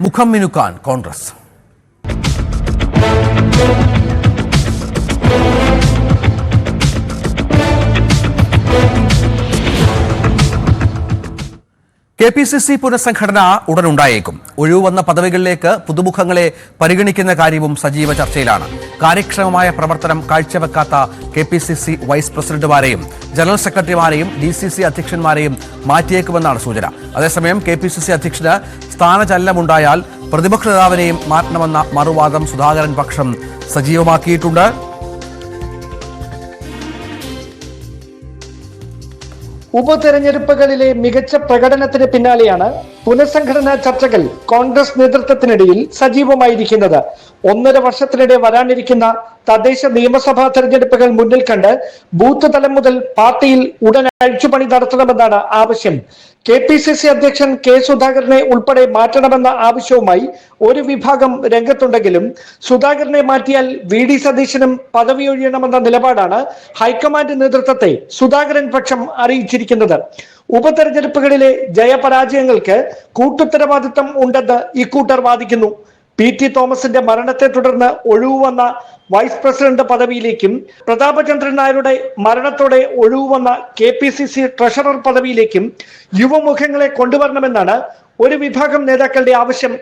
മുഖം മിനുക്കാൻ കോൺഗ്രസ്. KPCC പുനഃസംഘടന ഉടനുണ്ടായേക്കും. ഒഴിവുവന്ന പദവികളിലേക്ക് പുതുമുഖങ്ങളെ പരിഗണിക്കുന്ന കാര്യവും സജീവ ചർച്ചയിലാണ്. കാര്യക്ഷമമായ പ്രവർത്തനം കാഴ്ചവെക്കാത്ത KPCC വൈസ് പ്രസിഡന്റുമാരെയും ജനറൽ സെക്രട്ടറിമാരെയും DCC അധ്യക്ഷന്മാരെയും മാറ്റിയേക്കുമെന്നാണ് സൂചന. അതേസമയം KPCC അധ്യക്ഷന് സ്ഥാനചലനമുണ്ടായാൽ പ്രതിപക്ഷ നേതാവിനെയും മാറ്റണമെന്ന മറുവാദം സുധാകരൻ പക്ഷം സജീവമാക്കിയിട്ടുണ്ട്. ഉപതെരഞ്ഞെടുപ്പുകളിലെ മികച്ച പ്രകടനത്തിന് പിന്നാലെയാണ് പുനഃസംഘടനാ ചർച്ചകൾ കോൺഗ്രസ് നേതൃത്വത്തിനിടയിൽ സജീവമായിരിക്കുന്നത്. 1.5 വർഷത്തിനിടെ വരാനിരിക്കുന്ന തദ്ദേശ നിയമസഭാ തെരഞ്ഞെടുപ്പുകൾ മുന്നിൽ കണ്ട് ബൂത്ത് തലം മുതൽ പാർട്ടിയിൽ ഉടൻ അഴിച്ചുപണി നടത്തണമെന്നാണ് ആവശ്യം. KPCC അധ്യക്ഷൻ K സുധാകരനെ ഉൾപ്പെടെ മാറ്റണമെന്ന ആവശ്യവുമായി ഒരു വിഭാഗം രംഗത്തുണ്ടെങ്കിലും സുധാകരനെ മാറ്റിയാൽ VD സതീശനും പദവി ഒഴിയണമെന്ന നിലപാടാണ് ഹൈക്കമാൻഡ് നേതൃത്വത്തെ സുധാകരൻ പക്ഷം അറിയിച്ചിരിക്കുന്നത്. ഉപതെരഞ്ഞെടുപ്പുകളിലെ ജയപരാജയങ്ങൾക്ക് കൂട്ടുത്തരവാദിത്തം ഉണ്ടെന്ന് ഇക്കൂട്ടർ വാദിക്കുന്നു. PT തോമസിന്റെ മരണത്തെ തുടർന്ന് ഒഴിവുവന്ന വൈസ് പ്രസിഡന്റ് പദവിയിലേക്കും പ്രതാപചന്ദ്രൻ നായരുടെ മരണത്തോടെ ഒഴിവുവന്ന KPCC ട്രഷറർ പദവിയിലേക്കും യുവമുഖങ്ങളെ കൊണ്ടുവരണമെന്നാണ് ഒരു വിഭാഗം നേതാക്കളുടെ ആവശ്യം.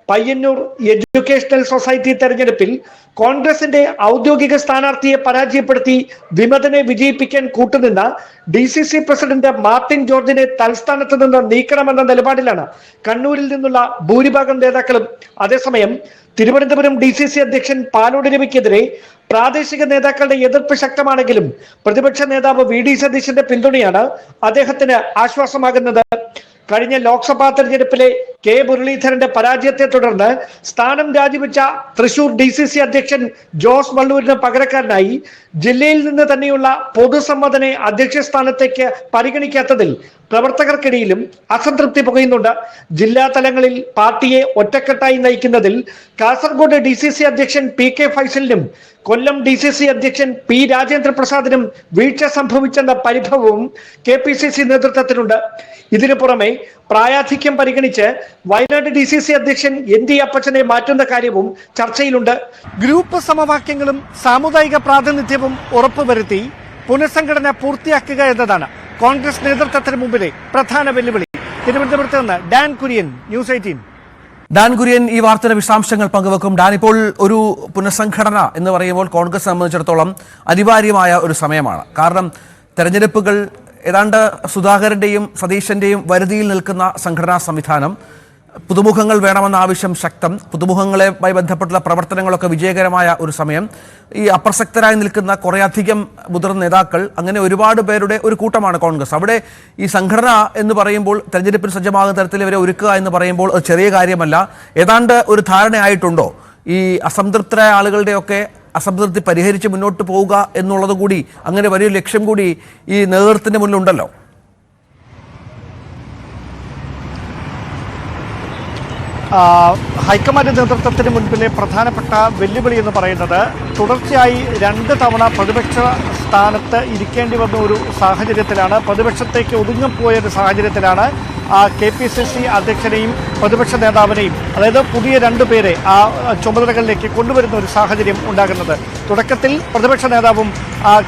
പയ്യന്നൂർ എഡ്യൂക്കേഷണൽ സൊസൈറ്റി തെരഞ്ഞെടുപ്പിൽ കോൺഗ്രസിന്റെ ഔദ്യോഗിക സ്ഥാനാർത്ഥിയെ പരാജയപ്പെടുത്തി വിമതനെ വിജയിപ്പിക്കാൻ കൂട്ടുനിന്ന DCC പ്രസിഡന്റ് മാർട്ടിൻ ജോർജിനെ തൽസ്ഥാനത്ത് നിന്ന് നീക്കണമെന്ന നിലപാടിലാണ് കണ്ണൂരിൽ നിന്നുള്ള ഭൂരിഭാഗം നേതാക്കളും. അതേസമയം തിരുവനന്തപുരം DCC അധ്യക്ഷൻ പാലോട് രവിക്കെതിരെ പ്രാദേശിക നേതാക്കളുടെ എതിർപ്പ് ശക്തമാണെങ്കിലും പ്രതിപക്ഷ നേതാവ് VD സതീശന്റെ പിന്തുണയാണ് അദ്ദേഹത്തിന് ആശ്വാസമാകുന്നത്. കഴിഞ്ഞ ലോക്സഭാ തെരഞ്ഞെടുപ്പിലെ K മുരളീധരന്റെ പരാജയത്തെ തുടർന്ന് സ്ഥാനം രാജിവെച്ച തൃശൂർ DCC അധ്യക്ഷൻ ജോസ് വള്ളൂരിന് പകരക്കാരനായി ജില്ലയിൽ നിന്ന് തന്നെയുള്ള പൊതുസമ്മതനെ അധ്യക്ഷ സ്ഥാനത്തേക്ക് പരിഗണിക്കാത്തതിൽ പ്രവർത്തകർക്കിടയിലും അസംതൃപ്തി പുകയുന്നുണ്ട്. ജില്ലാ തലങ്ങളിൽ പാർട്ടിയെ ഒറ്റക്കെട്ടായി നയിക്കുന്നതിൽ കാസർഗോഡ് DCC അധ്യക്ഷൻ PK ഫൈസലിനും കൊല്ലം DCC അധ്യക്ഷൻ P രാജേന്ദ്ര പ്രസാദിനും വീഴ്ച സംഭവിച്ചെന്ന പരിഭവവും KPCC നേതൃത്വത്തിനുണ്ട്. ഇതിനു പുറമെ പ്രായാധിക്യം പരിഗണിച്ച് വയനാട് DCC അധ്യക്ഷൻ ND അപ്പച്ചനെ മാറ്റുന്ന കാര്യവും ചർച്ചയിലുണ്ട്. ഗ്രൂപ്പ് സമവാക്യങ്ങളും സാമുദായിക പ്രാതിനിധ്യവും ഉറപ്പുവരുത്തി പുനഃസംഘടന പൂർത്തിയാക്കുക എന്നതാണ് കോൺഗ്രസ് നേതൃത്വത്തിന് മുമ്പിലെ പ്രധാന വെല്ലുവിളി. തിരുവനന്തപുരത്ത് നിന്ന് Dan Kurian, News 18. Dan Kurian ഈ വാർത്തയുടെ വിശദാംശങ്ങൾ പങ്കുവെക്കും. ഡാൻ, ഇപ്പോൾ ഒരു പുനഃസംഘടന എന്ന് പറയുമ്പോൾ കോൺഗ്രസ് സംബന്ധിച്ചിടത്തോളം അനിവാര്യമായ ഒരു സമയമാണ്. കാരണം തെരഞ്ഞെടുപ്പുകൾ ഏതാണ്ട് സുധാകരന്റെയും സതീശന്റെയും വരുതിയിൽ നിൽക്കുന്ന സംഘടനാ സംവിധാനം, പുതുമുഖങ്ങൾ വേണമെന്ന ആവശ്യം ശക്തം, പുതുമുഖങ്ങളുമായി ബന്ധപ്പെട്ടുള്ള പ്രവർത്തനങ്ങളൊക്കെ വിജയകരമായ ഒരു സമയം, ഈ അപ്രസക്തരായി നിൽക്കുന്ന കുറേയധികം മുതിർന്ന നേതാക്കൾ, അങ്ങനെ ഒരുപാട് പേരുടെ ഒരു കൂട്ടമാണ് കോൺഗ്രസ്. അവിടെ ഈ സംഘടന എന്ന് പറയുമ്പോൾ തെരഞ്ഞെടുപ്പിന് സജ്ജമാകുന്ന തരത്തിൽ ഇവരെ ഒരുക്കുക എന്ന് പറയുമ്പോൾ അത് ചെറിയ കാര്യമല്ല. ഏതാണ്ട് ഒരു ധാരണയായിട്ടുണ്ടോ ഈ അസംതൃപ്തരായ ആളുകളുടെയൊക്കെ അസംതൃപ്തി പരിഹരിച്ച് മുന്നോട്ട് പോവുക എന്നുള്ളത് കൂടി, അങ്ങനെ വലിയൊരു ലക്ഷ്യം കൂടി ഈ നേതൃത്വത്തിന്റെ മുന്നിലുണ്ടല്ലോ? ഹൈക്കമാൻഡ് നേതൃത്വത്തിന് മുൻപിലെ പ്രധാനപ്പെട്ട വെല്ലുവിളി എന്ന് പറയുന്നത് തുടർച്ചയായി 2 തവണ പ്രതിപക്ഷ സ്ഥാനത്ത് ഇരിക്കേണ്ടി വന്ന ഒരു സാഹചര്യത്തിലാണ്, പ്രതിപക്ഷത്തേക്ക് ഒതുങ്ങിപ്പോയൊരു സാഹചര്യത്തിലാണ് KPCC അധ്യക്ഷനെയും പ്രതിപക്ഷ നേതാവിനെയും, അതായത് പുതിയ 2 പേരെ ആ ചുമതലകളിലേക്ക് കൊണ്ടുവരുന്ന ഒരു സാഹചര്യം ഉണ്ടാകുന്നത്. തുടക്കത്തിൽ പ്രതിപക്ഷ നേതാവും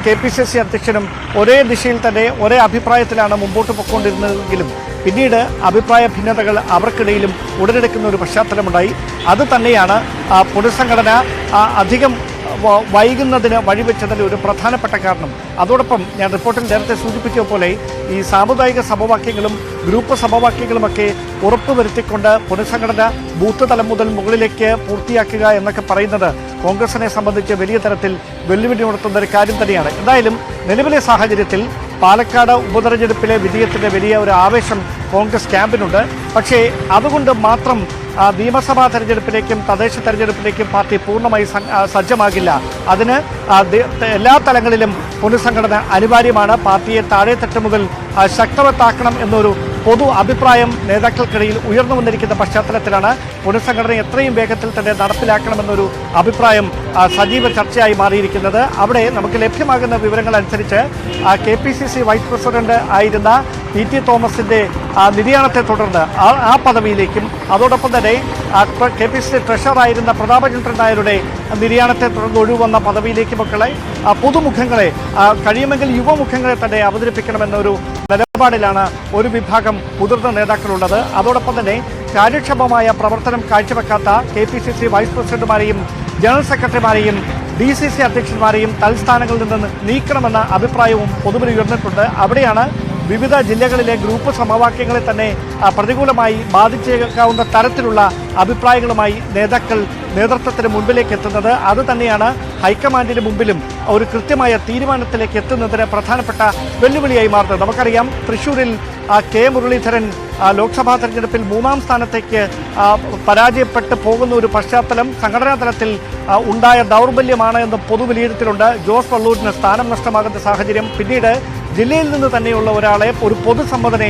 KPCC അധ്യക്ഷനും ഒരേ ദിശയിൽ തന്നെ ഒരേ അഭിപ്രായത്തിലാണ് മുമ്പോട്ട് പോയിക്കൊണ്ടിരുന്നതെങ്കിലും പിന്നീട് അഭിപ്രായ ഭിന്നതകൾ അവർക്കിടയിലും ഉടലെടുക്കുന്ന ഒരു പശ്ചാത്തലമുണ്ടായി. അത് തന്നെയാണ് പുനഃസംഘടന അധികം വൈകുന്നതിന് വഴിവെച്ചതിൻ്റെ ഒരു പ്രധാനപ്പെട്ട കാരണം. അതോടൊപ്പം ഞാൻ റിപ്പോർട്ടിൽ നേരത്തെ സൂചിപ്പിച്ച പോലെ ഈ സാമുദായിക സമവാക്യങ്ങളും ഗ്രൂപ്പ് സമവാക്യങ്ങളുമൊക്കെ ഉറപ്പുവരുത്തിക്കൊണ്ട് പുനഃസംഘടന ബൂത്ത് തലം മുതൽ മുകളിലേക്ക് പൂർത്തിയാക്കുക എന്നൊക്കെ പറയുന്നത് കോൺഗ്രസിനെ സംബന്ധിച്ച് വലിയ തരത്തിൽ വെല്ലുവിളി ഉണർത്തുന്ന ഒരു കാര്യം തന്നെയാണ്. എന്തായാലും നിലവിലെ സാഹചര്യത്തിൽ പാലക്കാട് ഉപതെരഞ്ഞെടുപ്പിലെ വിജയത്തിൻ്റെ വലിയ ഒരു ആവേശം കോൺഗ്രസ് ക്യാമ്പിനുണ്ട്. പക്ഷേ അതുകൊണ്ട് മാത്രം നിയമസഭാ തെരഞ്ഞെടുപ്പിലേക്കും തദ്ദേശ തെരഞ്ഞെടുപ്പിലേക്കും പാർട്ടി പൂർണ്ണമായി സജ്ജമാകില്ല. അതിന് എല്ലാ തലങ്ങളിലും പുനഃസംഘടന അനിവാര്യമാണ്. പാർട്ടിയെ താഴെത്തട്ട് മുതൽ ശക്തവത്താക്കണം എന്നൊരു പൊതു അഭിപ്രായം നേതാക്കൾക്കിടയിൽ ഉയർന്നു വന്നിരിക്കുന്ന പശ്ചാത്തലത്തിലാണ് പുനഃസംഘടന എത്രയും വേഗത്തിൽ തന്നെ നടപ്പിലാക്കണമെന്നൊരു അഭിപ്രായം സജീവ ചർച്ചയായി മാറിയിരിക്കുന്നത്. അവിടെ നമുക്ക് ലഭ്യമാകുന്ന വിവരങ്ങൾ അനുസരിച്ച് KPCC വൈസ് പ്രസിഡന്റ് ആയിരുന്ന PT തോമസിന്റെ നിര്യാണത്തെ തുടർന്ന് ആ പദവിയിലേക്കും അതോടൊപ്പം തന്നെ KPCC ട്രഷററായിരുന്ന പ്രതാപചന്ദ്രൻ നായരുടെ നിര്യാണത്തെ തുടർന്ന് ഒഴിവന്ന പദവിയിലേക്കുമൊക്കെ പുതുമുഖങ്ങളെ കഴിയുമെങ്കിൽ യുവമുഖങ്ങളെ തന്നെ അവതരിപ്പിക്കണമെന്നൊരു നിലപാടിലാണ് ഒരു വിഭാഗം മുതിർന്ന നേതാക്കളുള്ളത്. അതോടൊപ്പം തന്നെ കാര്യക്ഷമമായ പ്രവർത്തനം കാഴ്ചവെക്കാത്ത KPCC വൈസ് പ്രസിഡന്റുമാരെയും ജനറൽ സെക്രട്ടറിമാരെയും DCC അധ്യക്ഷന്മാരെയും തൽസ്ഥാനങ്ങളിൽ നിന്ന് നീക്കണമെന്ന അഭിപ്രായവും പൊതുവിൽ ഉയർന്നിട്ടുണ്ട്. അവിടെയാണ് വിവിധ ജില്ലകളിലെ ഗ്രൂപ്പ് സമവാക്യങ്ങളെ തന്നെ പ്രതികൂലമായി ബാധിച്ചേക്കാവുന്ന തരത്തിലുള്ള അഭിപ്രായങ്ങളുമായി നേതൃത്വത്തിന് മുൻപിലേക്ക് എത്തുന്നത്. അത് തന്നെയാണ് ഹൈക്കമാൻഡിന് മുമ്പിലും ഒരു കൃത്യമായ തീരുമാനത്തിലേക്ക് എത്തുന്നതിന് പ്രധാനപ്പെട്ട വെല്ലുവിളിയായി മാറുന്നത്. നമുക്കറിയാം, തൃശ്ശൂരിൽ K മുരളീധരൻ ലോക്സഭാ തെരഞ്ഞെടുപ്പിൽ 3ാം സ്ഥാനത്തേക്ക് പരാജയപ്പെട്ട് പോകുന്ന ഒരു പശ്ചാത്തലം സംഘടനാ തലത്തിൽ ഉണ്ടായ ദൗർബല്യമാണ് എന്ന് പൊതുവിലയിരുത്തലുണ്ട്. ജോസ് വള്ളൂരിന് സ്ഥാനം നഷ്ടമാകുന്ന സാഹചര്യം, പിന്നീട് ജില്ലയിൽ നിന്ന് തന്നെയുള്ള ഒരാളെ ഒരു പൊതുസമ്മതനെ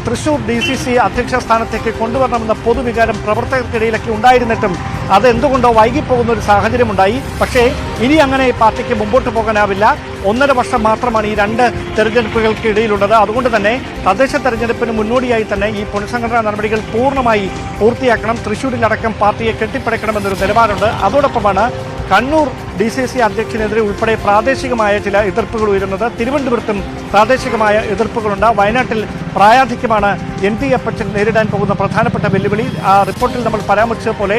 തൃശ്ശൂർ DCC അധ്യക്ഷ സ്ഥാനത്തേക്ക് കൊണ്ടുവരണമെന്ന പൊതുവികാരം പ്രവർത്തകർക്കിടയിലൊക്കെ ഉണ്ടായിരുന്നിട്ടും അതെന്തുകൊണ്ടോ വൈകിപ്പോകുന്ന ഒരു സാഹചര്യമുണ്ടായി. പക്ഷേ ഇനി അങ്ങനെ പാർട്ടിക്ക് മുമ്പോട്ട് പോകാനാവില്ല. 1.5 വർഷം മാത്രമാണ് ഈ 2 തെരഞ്ഞെടുപ്പുകൾക്കിടയിലുള്ളത്. അതുകൊണ്ട് തന്നെ തദ്ദേശ തെരഞ്ഞെടുപ്പിന് മുന്നോടിയായി തന്നെ ഈ പുനഃസംഘടനാ നടപടികൾ പൂർണ്ണമായി പൂർത്തിയാക്കണം, തൃശ്ശൂരിലടക്കം പാർട്ടിയെ കെട്ടിപ്പടയ്ക്കണമെന്നൊരു നിലപാടുണ്ട്. അതോടൊപ്പമാണ് കണ്ണൂർ DCC അധ്യക്ഷനെതിരെ ഉൾപ്പെടെ പ്രാദേശികമായ ചില എതിർപ്പുകൾ ഉയരുന്നത്. തിരുവനന്തപുരത്തും പ്രാദേശികമായ എതിർപ്പുകളുണ്ട്. വയനാട്ടിൽ പ്രായാധിക്യമാണ് NP അപ്പച്ചൻ നേരിടാൻ പോകുന്ന പ്രധാനപ്പെട്ട വെല്ലുവിളി. റിപ്പോർട്ടിൽ നമ്മൾ പരാമർശിച്ചതുപോലെ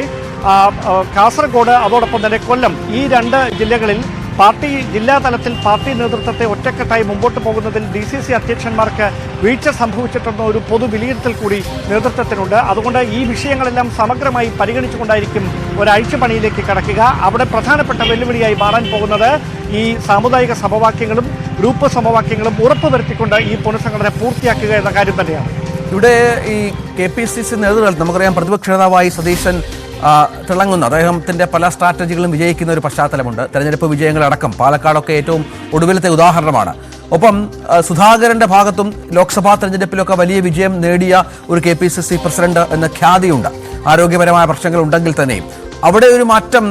കാസർഗോഡ് അതോടൊപ്പം തന്നെ കൊല്ലം, ഈ 2 ജില്ലകളിൽ ജില്ലാ തലത്തിൽ പാർട്ടി നേതൃത്വത്തെ ഒറ്റക്കെട്ടായി മുമ്പോട്ട് പോകുന്നതിൽ DCC അധ്യക്ഷന്മാർക്ക് വീഴ്ച സംഭവിച്ചിട്ടുള്ള ഒരു പൊതു വിലയിരുത്തൽ കൂടി നേതൃത്വത്തിനുണ്ട്. അതുകൊണ്ട് ഈ വിഷയങ്ങളെല്ലാം സമഗ്രമായി പരിഗണിച്ചുകൊണ്ടായിരിക്കും ഒരാഴ്ചപ്പണിയിലേക്ക് കടക്കുക. അവിടെ പ്രധാനപ്പെട്ട വെല്ലുവിളിയായി മാറാൻ പോകുന്നത് ഈ സാമുദായിക സമവാക്യങ്ങളും ഗ്രൂപ്പ് സമവാക്യങ്ങളും ഉറപ്പുവരുത്തിക്കൊണ്ട് ഈ പുനഃസംഘടന പൂർത്തിയാക്കുക എന്ന കാര്യം തന്നെയാണ്. ഇവിടെ ഈ KPCC നേതൃത്വം നമുക്കറിയാം, പ്രതിപക്ഷ നേതാവായി സതീശൻ തിളങ്ങുന്ന അദ്ദേഹത്തിന്റെ പല സ്ട്രാറ്റജികളും വിജയിക്കുന്ന ഒരു പശ്ചാത്തലമുണ്ട്. തെരഞ്ഞെടുപ്പ് വിജയങ്ങളടക്കം പാലക്കാടൊക്കെ ഏറ്റവും ഒടുവിലത്തെ ഉദാഹരണമാണ്. ഒപ്പം സുധാകരന്റെ ഭാഗത്തും ലോക്സഭാ തെരഞ്ഞെടുപ്പിലൊക്കെ വലിയ വിജയം നേടിയ ഒരു KPCC പ്രസിഡന്റ് എന്ന ഖ്യാതിയുണ്ട്. ആരോഗ്യപരമായ പ്രശ്നങ്ങൾ ഉണ്ടെങ്കിൽ തന്നെയും അവിടെ ഒരു മാറ്റം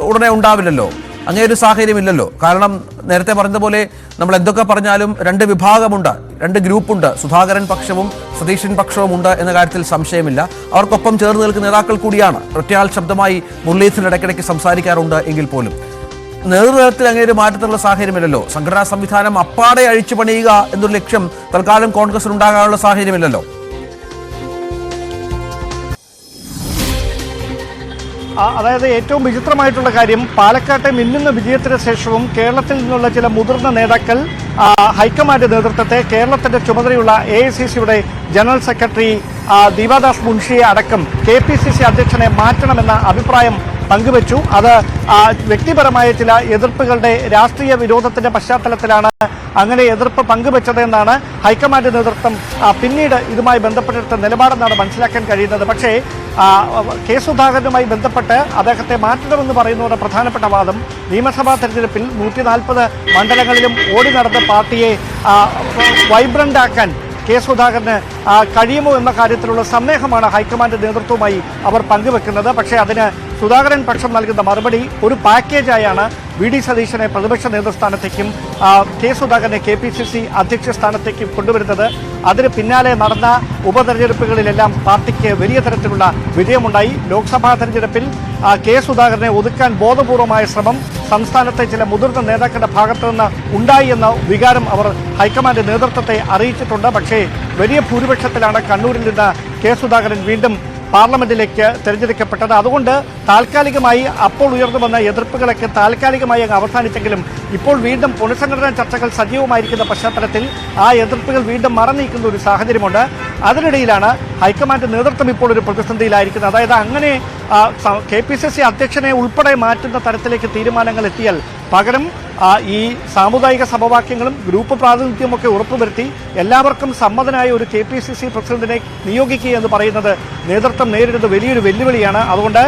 ഉടനെ ഉണ്ടാവില്ലല്ലോ, അങ്ങനെ ഒരു സാഹചര്യമില്ലല്ലോ. കാരണം നേരത്തെ പറഞ്ഞതുപോലെ നമ്മൾ എന്തൊക്കെ പറഞ്ഞാലും 2 വിഭാഗമുണ്ട്, 2 ഗ്രൂപ്പുണ്ട്. സുധാകരൻ പക്ഷവും സതീശൻ പക്ഷവും ഉണ്ട് എന്ന കാര്യത്തിൽ സംശയമില്ല. അവർക്കൊപ്പം ചേർന്ന് നിൽക്കുന്ന നേതാക്കൾ കൂടിയാണ്. ഒറ്റയാൾ ശബ്ദമായി മുരളീധരൻ ഇടയ്ക്കിടയ്ക്ക് സംസാരിക്കാറുണ്ട് എങ്കിൽ പോലും നേതൃത്വത്തിൽ അങ്ങനെ ഒരു മാറ്റത്തിനുള്ള സാഹചര്യമില്ലല്ലോ. സംഘടനാ സംവിധാനം അപ്പാടെ അഴിച്ചു പണിയുക എന്നൊരു ലക്ഷ്യം തൽക്കാലം കോൺഗ്രസിന് ഉണ്ടാകാനുള്ള സാഹചര്യമില്ലല്ലോ. അതായത് ഏറ്റവും വിചിത്രമായിട്ടുള്ള കാര്യം, പാലക്കാട്ടെ മിന്നുന്ന വിജയത്തിന് ശേഷവും കേരളത്തിൽ നിന്നുള്ള ചില മുതിർന്ന നേതാക്കൾ ഹൈക്കമാൻഡ് നേതൃത്വത്തെ, കേരളത്തിന്റെ ചുമതലയുള്ള AICCയുടെ ജനറൽ സെക്രട്ടറി ദീപാദാസ് മുൻഷിയെ അടക്കം KPCC അധ്യക്ഷനെ മാറ്റണമെന്ന അഭിപ്രായം പങ്കുവച്ചു. അത് വ്യക്തിപരമായ ചില എതിർപ്പുകളുടെ രാഷ്ട്രീയ വിരോധത്തിന്റെ പശ്ചാത്തലത്തിലാണ് അങ്ങനെ എതിർപ്പ് പങ്കുവച്ചതെന്നാണ് ഹൈക്കമാൻഡ് നേതൃത്വം പിന്നീട് ഇതുമായി ബന്ധപ്പെട്ടെടുത്ത നിലപാടെന്നാണ് മനസ്സിലാക്കാൻ കഴിയുന്നത്. പക്ഷേ K സുധാകരനുമായി ബന്ധപ്പെട്ട് അദ്ദേഹത്തെ മാറ്റണമെന്ന് പറയുന്നവരുടെ പ്രധാനപ്പെട്ട വാദം, നിയമസഭാ തെരഞ്ഞെടുപ്പിൽ 140 മണ്ഡലങ്ങളിലും ഓടി നടന്ന പാർട്ടിയെ വൈബ്രന്റ് ആക്കാൻ K സുധാകരന് കഴിയുമോ എന്ന കാര്യത്തിലുള്ള സന്ദേഹമാണ് ഹൈക്കമാൻഡ് നേതൃത്വവുമായി അവർ പങ്കുവെക്കുന്നത്. പക്ഷേ അതിന് സുധാകരൻ പക്ഷം നൽകുന്ന മറുപടി ഒരു പാക്കേജായാണ് VD സതീശനെ പ്രതിപക്ഷ നേതൃസ്ഥാനത്തേക്കും K സുധാകരനെ KPCC അധ്യക്ഷ സ്ഥാനത്തേക്കും കൊണ്ടുവരുന്നത്. അതിന് പിന്നാലെ നടന്ന ഉപതെരഞ്ഞെടുപ്പുകളിലെല്ലാം പാർട്ടിക്ക് വലിയ തരത്തിലുള്ള വിജയമുണ്ടായി. ലോക്സഭാ തെരഞ്ഞെടുപ്പിൽ K സുധാകരനെ ഒതുക്കാൻ ബോധപൂർവമായ ശ്രമം സംസ്ഥാനത്തെ ചില മുതിർന്ന നേതാക്കളുടെ ഭാഗത്തു നിന്ന് ഉണ്ടായി എന്ന വികാരം അവർ ഹൈക്കമാൻഡ് നേതൃത്വത്തെ അറിയിച്ചിട്ടുണ്ട്. പക്ഷേ വലിയ ഭൂരിപക്ഷത്തിലാണ് കണ്ണൂരിൽ നിന്ന് K സുധാകരൻ വീണ്ടും പാർലമെന്റിലേക്ക് തെരഞ്ഞെടുക്കപ്പെട്ടത്. അതുകൊണ്ട് താൽക്കാലികമായി അപ്പോൾ ഉയർന്നു വന്ന എതിർപ്പുകളൊക്കെ താൽക്കാലികമായി അങ്ങ് അവസാനിച്ചെങ്കിലും ഇപ്പോൾ വീണ്ടും പുനഃസംഘടനാ ചർച്ചകൾ സജീവമായിരിക്കുന്ന പശ്ചാത്തലത്തിൽ ആ എതിർപ്പുകൾ വീണ്ടും മറന്നീക്കുന്ന ഒരു സാഹചര്യമുണ്ട്. അതിനിടയിലാണ് ഹൈക്കമാൻഡ് നേതൃത്വം ഇപ്പോൾ ഒരു പ്രതിസന്ധിയിലായിരിക്കുന്നത്. അതായത് അങ്ങനെ KPCC അധ്യക്ഷനെ ഉൾപ്പെടെ മാറ്റുന്ന തരത്തിലേക്ക് തീരുമാനങ്ങൾ എത്തിയാൽ പകരം ഈ സാമുദായിക സമവാക്യങ്ങളും ഗ്രൂപ്പ് പ്രാതിനിധ്യമൊക്കെ ഉറപ്പുവരുത്തി എല്ലാവർക്കും സമ്മതനായ ഒരു KPCC പ്രസിഡന്റിനെ നിയോഗിക്കുക എന്ന് പറയുന്നത് നേതൃത്വം നേരിടുന്ന വലിയൊരു വെല്ലുവിളിയാണ്. അതുകൊണ്ട്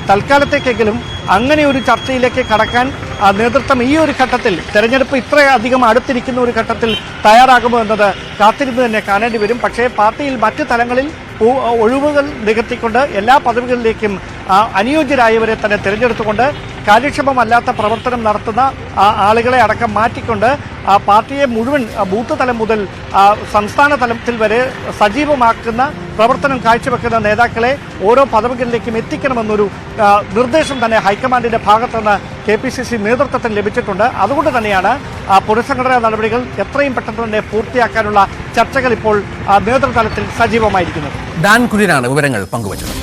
തൽക്കാലത്തേക്കെങ്കിലും അങ്ങനെ ഒരു ചർച്ചയിലേക്ക് കടക്കാൻ നേതൃത്വം ഈ ഒരു ഘട്ടത്തിൽ തെരഞ്ഞെടുപ്പ് ഇത്രയധികം അടുത്തിരിക്കുന്ന ഒരു ഘട്ടത്തിൽ തയ്യാറാകുമോ എന്നത് കാത്തിരുന്ന് തന്നെ കാണേണ്ടി വരും. പക്ഷേ പാർട്ടിയിൽ മറ്റ് തലങ്ങളിൽ ഒഴിവുകൾ നികത്തിക്കൊണ്ട് എല്ലാ പദവികളിലേക്കും അനുയോജ്യരായവരെ തന്നെ തിരഞ്ഞെടുത്തുകൊണ്ട് കാര്യക്ഷമമല്ലാത്ത പ്രവർത്തനം നടത്തുന്ന ആളുകളെ അടക്കം മാറ്റിക്കൊണ്ട് പാർട്ടിയെ മുഴുവൻ ബൂത്ത് തലം മുതൽ സംസ്ഥാന തലത്തിൽ വരെ സജീവമാക്കുന്ന പ്രവർത്തനം കാഴ്ചവെക്കുന്ന നേതാക്കളെ ഓരോ പദവികളിലേക്കും എത്തിക്കണമെന്നൊരു നിർദ്ദേശം തന്നെ ഹൈക്കമാൻഡിന്റെ ഭാഗത്തുനിന്ന് KPCC നേതൃത്വത്തിന് ലഭിച്ചിട്ടുണ്ട്. അതുകൊണ്ട് തന്നെയാണ് പുനഃസംഘടനാ നടപടികൾ എത്രയും പെട്ടെന്ന് തന്നെ പൂർത്തിയാക്കാനുള്ള ചർച്ചകൾ ഇപ്പോൾ നേതൃതലത്തിൽ സജീവമായിരിക്കുന്നത്. ഡാൻ കുര്യനാണ് വിവരങ്ങൾ പങ്കുവച്ചത്.